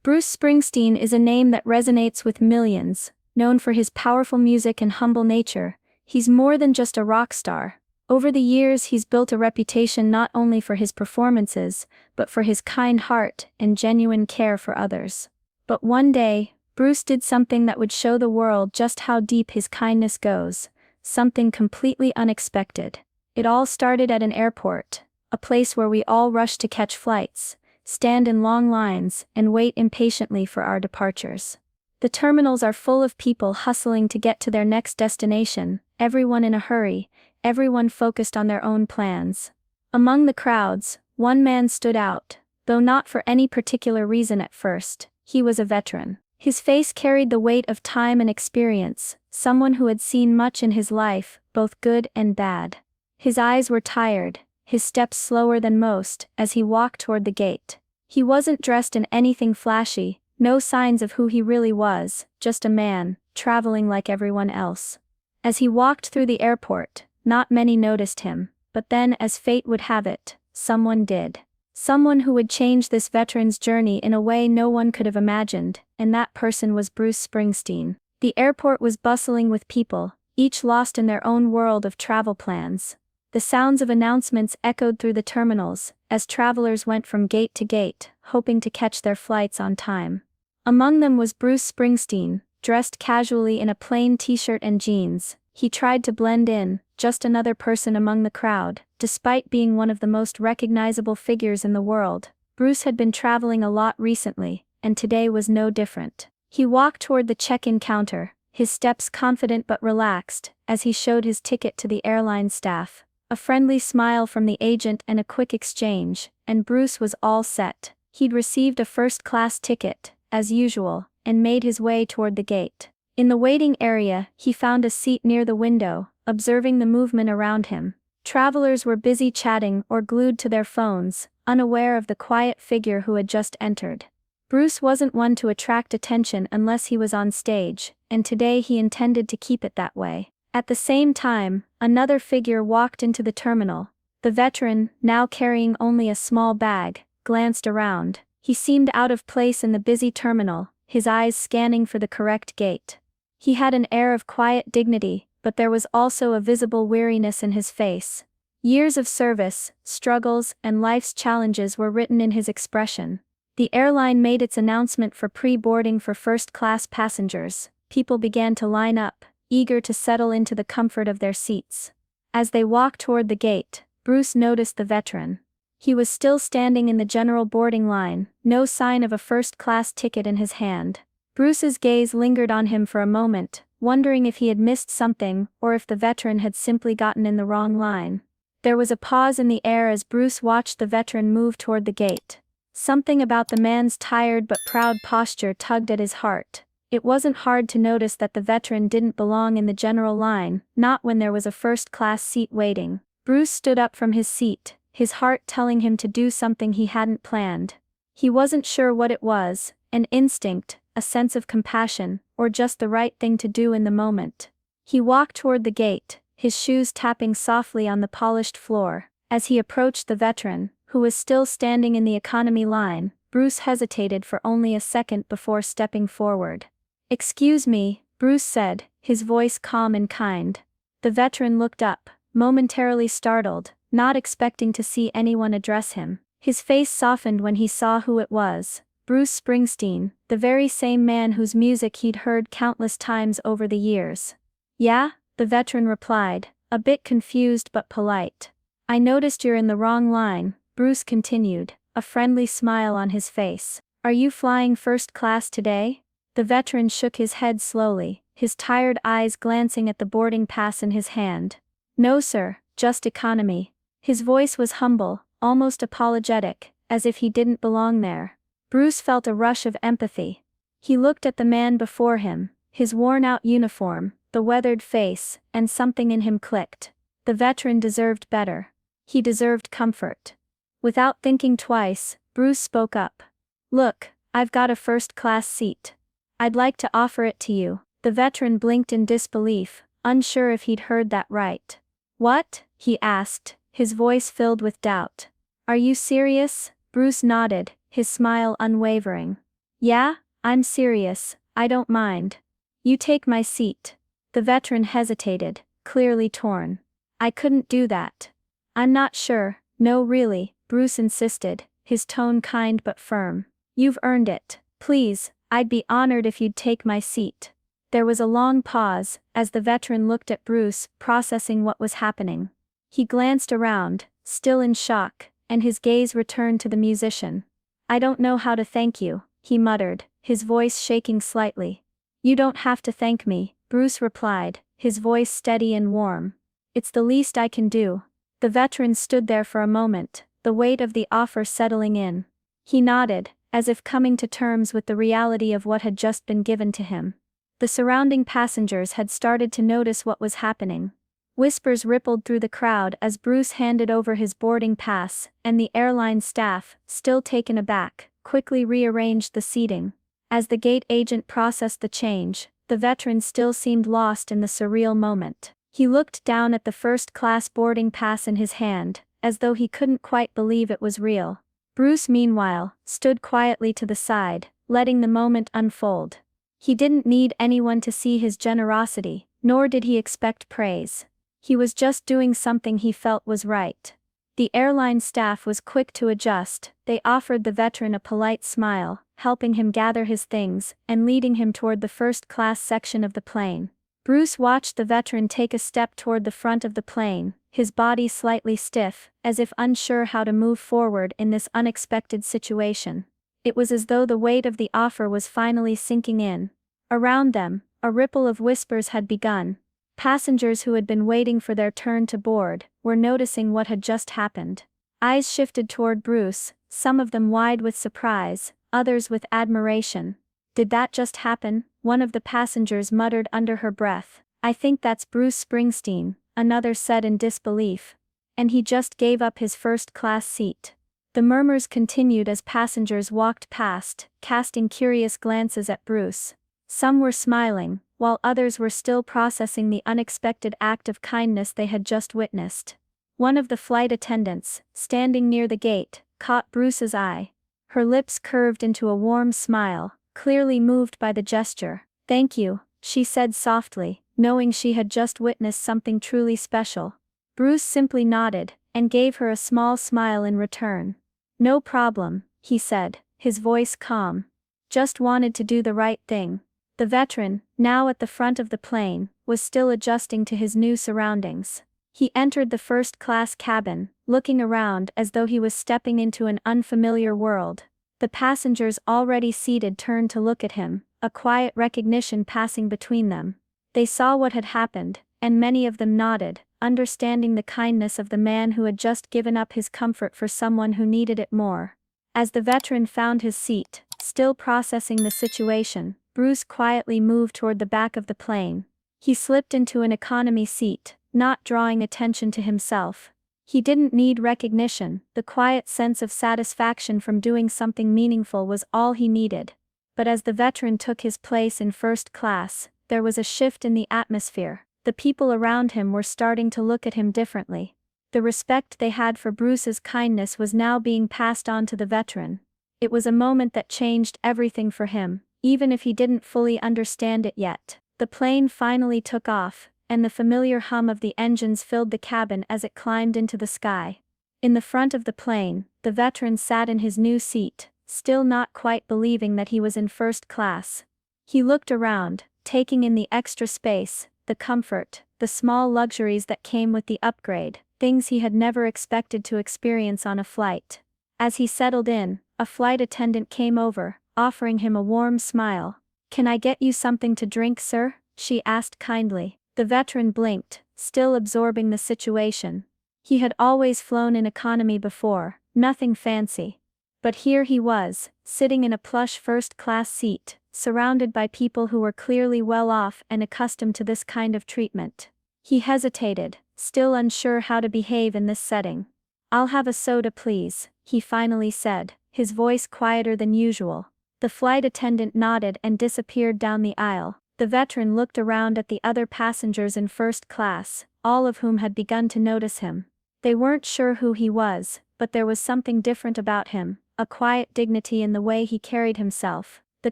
Bruce Springsteen is a name that resonates with millions. Known for his powerful music and humble nature, he's more than just a rock star. Over the years, he's built a reputation not only for his performances, but for his kind heart and genuine care for others. But one day, Bruce did something that would show the world just how deep his kindness goes, something completely unexpected. It all started at an airport, a place where we all rush to catch flights, stand in long lines, and wait impatiently for our departures. The terminals are full of people hustling to get to their next destination, everyone in a hurry, everyone focused on their own plans. Among the crowds, one man stood out, though not for any particular reason at first. He was a veteran. His face carried the weight of time and experience, someone who had seen much in his life, both good and bad. His eyes were tired, his steps slower than most, as he walked toward the gate. He wasn't dressed in anything flashy, no signs of who he really was, just a man, traveling like everyone else. As he walked through the airport, not many noticed him, but then, as fate would have it, someone did. Someone who would change this veteran's journey in a way no one could have imagined, and that person was Bruce Springsteen. The airport was bustling with people, each lost in their own world of travel plans. The sounds of announcements echoed through the terminals, as travelers went from gate to gate, hoping to catch their flights on time. Among them was Bruce Springsteen, dressed casually in a plain t-shirt and jeans. He tried to blend in, just another person among the crowd. Despite being one of the most recognizable figures in the world, Bruce had been traveling a lot recently, and today was no different. He walked toward the check-in counter, his steps confident but relaxed, as he showed his ticket to the airline staff. A friendly smile from the agent and a quick exchange, and Bruce was all set. He'd received a first-class ticket, as usual, and made his way toward the gate. In the waiting area, he found a seat near the window, observing the movement around him. Travelers were busy chatting or glued to their phones, unaware of the quiet figure who had just entered. Bruce wasn't one to attract attention unless he was on stage, and today he intended to keep it that way. At the same time, another figure walked into the terminal. The veteran, now carrying only a small bag, glanced around. He seemed out of place in the busy terminal, his eyes scanning for the correct gate. He had an air of quiet dignity, but there was also a visible weariness in his face. Years of service, struggles, and life's challenges were written in his expression. The airline made its announcement for pre-boarding for first-class passengers. People began to line up, eager to settle into the comfort of their seats. As they walked toward the gate, Bruce noticed the veteran. He was still standing in the general boarding line, no sign of a first-class ticket in his hand. Bruce's gaze lingered on him for a moment, wondering if he had missed something or if the veteran had simply gotten in the wrong line. There was a pause in the air as Bruce watched the veteran move toward the gate. Something about the man's tired but proud posture tugged at his heart. It wasn't hard to notice that the veteran didn't belong in the general line, not when there was a first-class seat waiting. Bruce stood up from his seat, his heart telling him to do something he hadn't planned. He wasn't sure what it was, an instinct, a sense of compassion, or just the right thing to do in the moment. He walked toward the gate, his shoes tapping softly on the polished floor. As he approached the veteran, who was still standing in the economy line, Bruce hesitated for only a second before stepping forward. "Excuse me," Bruce said, his voice calm and kind. The veteran looked up, momentarily startled, not expecting to see anyone address him. His face softened when he saw who it was. Bruce Springsteen, the very same man whose music he'd heard countless times over the years. "Yeah," the veteran replied, a bit confused but polite. "I noticed you're in the wrong line," Bruce continued, a friendly smile on his face. "Are you flying first class today?" The veteran shook his head slowly, his tired eyes glancing at the boarding pass in his hand. "No sir, just economy." His voice was humble, almost apologetic, as if he didn't belong there. Bruce felt a rush of empathy. He looked at the man before him, his worn-out uniform, the weathered face, and something in him clicked. The veteran deserved better. He deserved comfort. Without thinking twice, Bruce spoke up. "Look, I've got a first-class seat. I'd like to offer it to you." The veteran blinked in disbelief, unsure if he'd heard that right. "What?" he asked, his voice filled with doubt. "Are you serious?" Bruce nodded, his smile unwavering. Yeah, I'm serious, I don't mind. You take my seat. The veteran hesitated, clearly torn. I couldn't do that. I'm not sure, no really, Bruce insisted, his tone kind but firm. You've earned it. Please, I'd be honored if you'd take my seat. There was a long pause, as the veteran looked at Bruce, processing what was happening. He glanced around, still in shock, and his gaze returned to the musician. I don't know how to thank you, he muttered, his voice shaking slightly. You don't have to thank me, Bruce replied, his voice steady and warm. It's the least I can do. The veteran stood there for a moment, the weight of the offer settling in. He nodded, as if coming to terms with the reality of what had just been given to him. The surrounding passengers had started to notice what was happening. Whispers rippled through the crowd as Bruce handed over his boarding pass, and the airline staff, still taken aback, quickly rearranged the seating. As the gate agent processed the change, the veteran still seemed lost in the surreal moment. He looked down at the first-class boarding pass in his hand, as though he couldn't quite believe it was real. Bruce, meanwhile, stood quietly to the side, letting the moment unfold. He didn't need anyone to see his generosity, nor did he expect praise. He was just doing something he felt was right. The airline staff was quick to adjust. They offered the veteran a polite smile, helping him gather his things, and leading him toward the first-class section of the plane. Bruce watched the veteran take a step toward the front of the plane, his body slightly stiff, as if unsure how to move forward in this unexpected situation. It was as though the weight of the offer was finally sinking in. Around them, a ripple of whispers had begun. Passengers who had been waiting for their turn to board were noticing what had just happened. Eyes shifted toward Bruce, some of them wide with surprise, others with admiration. Did that just happen? One of the passengers muttered under her breath. I think that's Bruce Springsteen, another said in disbelief. And he just gave up his first-class seat. The murmurs continued as passengers walked past, casting curious glances at Bruce. Some were smiling, while others were still processing the unexpected act of kindness they had just witnessed. One of the flight attendants, standing near the gate, caught Bruce's eye. Her lips curved into a warm smile, clearly moved by the gesture. Thank you, she said softly, knowing she had just witnessed something truly special. Bruce simply nodded, and gave her a small smile in return. No problem, he said, his voice calm. Just wanted to do the right thing. The veteran, now at the front of the plane, was still adjusting to his new surroundings. He entered the first-class cabin, looking around as though he was stepping into an unfamiliar world. The passengers already seated turned to look at him, a quiet recognition passing between them. They saw what had happened, and many of them nodded, understanding the kindness of the man who had just given up his comfort for someone who needed it more. As the veteran found his seat, still processing the situation, Bruce quietly moved toward the back of the plane. He slipped into an economy seat, not drawing attention to himself. He didn't need recognition, the quiet sense of satisfaction from doing something meaningful was all he needed. But as the veteran took his place in first class, there was a shift in the atmosphere. The people around him were starting to look at him differently. The respect they had for Bruce's kindness was now being passed on to the veteran. It was a moment that changed everything for him, even if he didn't fully understand it yet. The plane finally took off, and the familiar hum of the engines filled the cabin as it climbed into the sky. In the front of the plane, the veteran sat in his new seat, still not quite believing that he was in first class. He looked around, taking in the extra space, the comfort, the small luxuries that came with the upgrade, things he had never expected to experience on a flight. As he settled in, a flight attendant came over, offering him a warm smile. "Can I get you something to drink, sir?" she asked kindly. The veteran blinked, still absorbing the situation. He had always flown in economy before, nothing fancy. But here he was, sitting in a plush first-class seat, surrounded by people who were clearly well off and accustomed to this kind of treatment. He hesitated, still unsure how to behave in this setting. "I'll have a soda please," he finally said, his voice quieter than usual. The flight attendant nodded and disappeared down the aisle. The veteran looked around at the other passengers in first class, all of whom had begun to notice him. They weren't sure who he was, but there was something different about him, a quiet dignity in the way he carried himself. The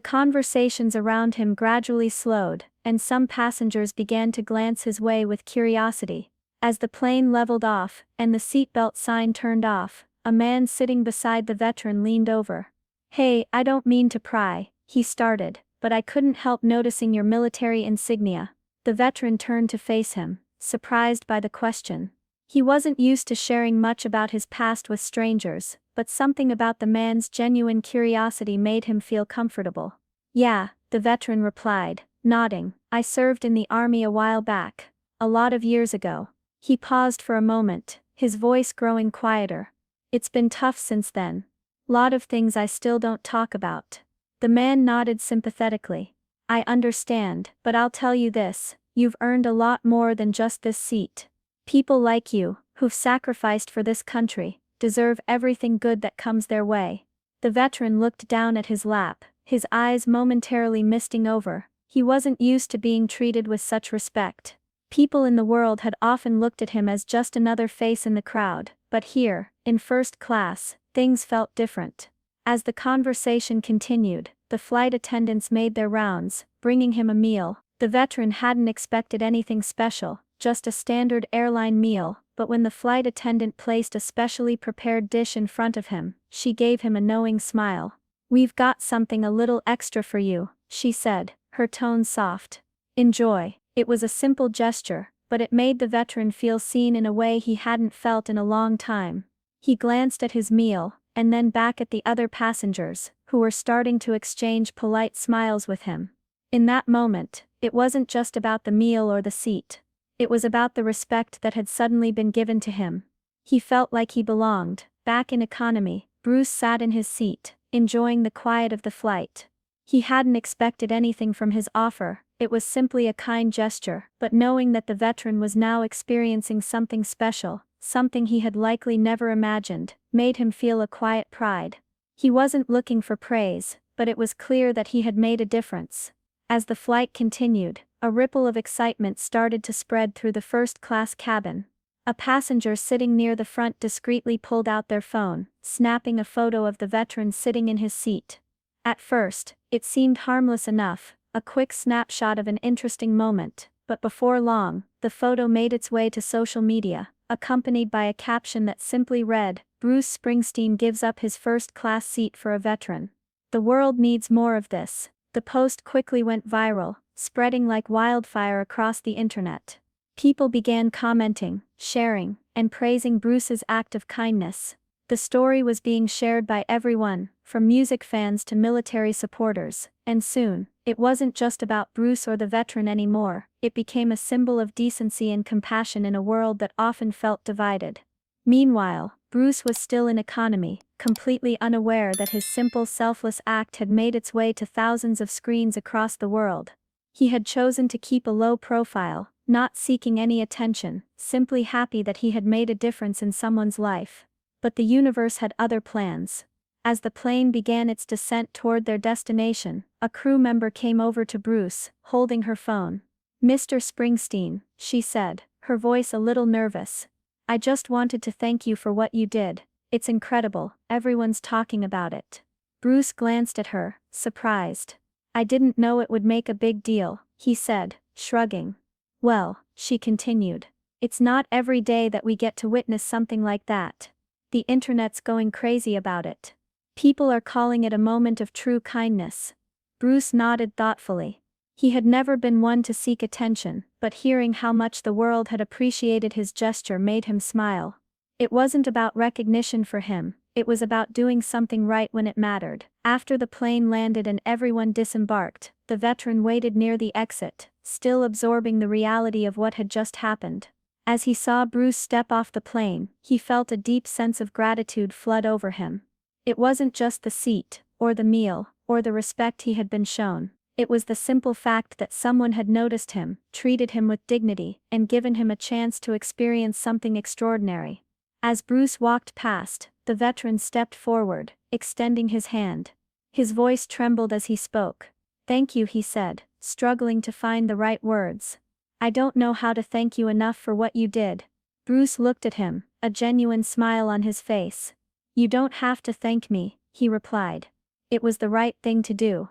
conversations around him gradually slowed, and some passengers began to glance his way with curiosity. As the plane leveled off, and the seatbelt sign turned off, a man sitting beside the veteran leaned over. "Hey, I don't mean to pry," he started, "but I couldn't help noticing your military insignia." The veteran turned to face him, surprised by the question. He wasn't used to sharing much about his past with strangers, but something about the man's genuine curiosity made him feel comfortable. "Yeah," the veteran replied, nodding, "I served in the army a while back. A lot of years ago." He paused for a moment, his voice growing quieter. "It's been tough since then. Lot of things I still don't talk about." The man nodded sympathetically. "I understand, but I'll tell you this, you've earned a lot more than just this seat. People like you, who've sacrificed for this country, deserve everything good that comes their way." The veteran looked down at his lap, his eyes momentarily misting over. He wasn't used to being treated with such respect. People in the world had often looked at him as just another face in the crowd, but here, in first class, things felt different. As the conversation continued, the flight attendants made their rounds, bringing him a meal. The veteran hadn't expected anything special, just a standard airline meal, but when the flight attendant placed a specially prepared dish in front of him, she gave him a knowing smile. "We've got something a little extra for you," she said, her tone soft. "Enjoy." It was a simple gesture, but it made the veteran feel seen in a way he hadn't felt in a long time. He glanced at his meal, and then back at the other passengers, who were starting to exchange polite smiles with him. In that moment, it wasn't just about the meal or the seat. It was about the respect that had suddenly been given to him. He felt like he belonged. Back in economy, Bruce sat in his seat, enjoying the quiet of the flight. He hadn't expected anything from his offer. It was simply a kind gesture, but knowing that the veteran was now experiencing something special, something he had likely never imagined, made him feel a quiet pride. He wasn't looking for praise, but it was clear that he had made a difference. As the flight continued, a ripple of excitement started to spread through the first-class cabin. A passenger sitting near the front discreetly pulled out their phone, snapping a photo of the veteran sitting in his seat. At first, it seemed harmless enough, a quick snapshot of an interesting moment, but before long, the photo made its way to social media, accompanied by a caption that simply read, "Bruce Springsteen gives up his first-class seat for a veteran. The world needs more of this." The post quickly went viral, spreading like wildfire across the internet. People began commenting, sharing, and praising Bruce's act of kindness. The story was being shared by everyone, from music fans to military supporters, and soon, it wasn't just about Bruce or the veteran anymore, it became a symbol of decency and compassion in a world that often felt divided. Meanwhile, Bruce was still in economy, completely unaware that his simple selfless act had made its way to thousands of screens across the world. He had chosen to keep a low profile, not seeking any attention, simply happy that he had made a difference in someone's life. But the universe had other plans. As the plane began its descent toward their destination, a crew member came over to Bruce, holding her phone. "Mr. Springsteen," she said, her voice a little nervous. "I just wanted to thank you for what you did. It's incredible, everyone's talking about it." Bruce glanced at her, surprised. "I didn't know it would make a big deal," he said, shrugging. "Well," she continued, "it's not every day that we get to witness something like that. The internet's going crazy about it. People are calling it a moment of true kindness." Bruce nodded thoughtfully. He had never been one to seek attention, but hearing how much the world had appreciated his gesture made him smile. It wasn't about recognition for him, it was about doing something right when it mattered. After the plane landed and everyone disembarked, the veteran waited near the exit, still absorbing the reality of what had just happened. As he saw Bruce step off the plane, he felt a deep sense of gratitude flood over him. It wasn't just the seat, or the meal, or the respect he had been shown. It was the simple fact that someone had noticed him, treated him with dignity, and given him a chance to experience something extraordinary. As Bruce walked past, the veteran stepped forward, extending his hand. His voice trembled as he spoke. "Thank you," he said, struggling to find the right words. "I don't know how to thank you enough for what you did." Bruce looked at him, a genuine smile on his face. "You don't have to thank me," he replied. "It was the right thing to do."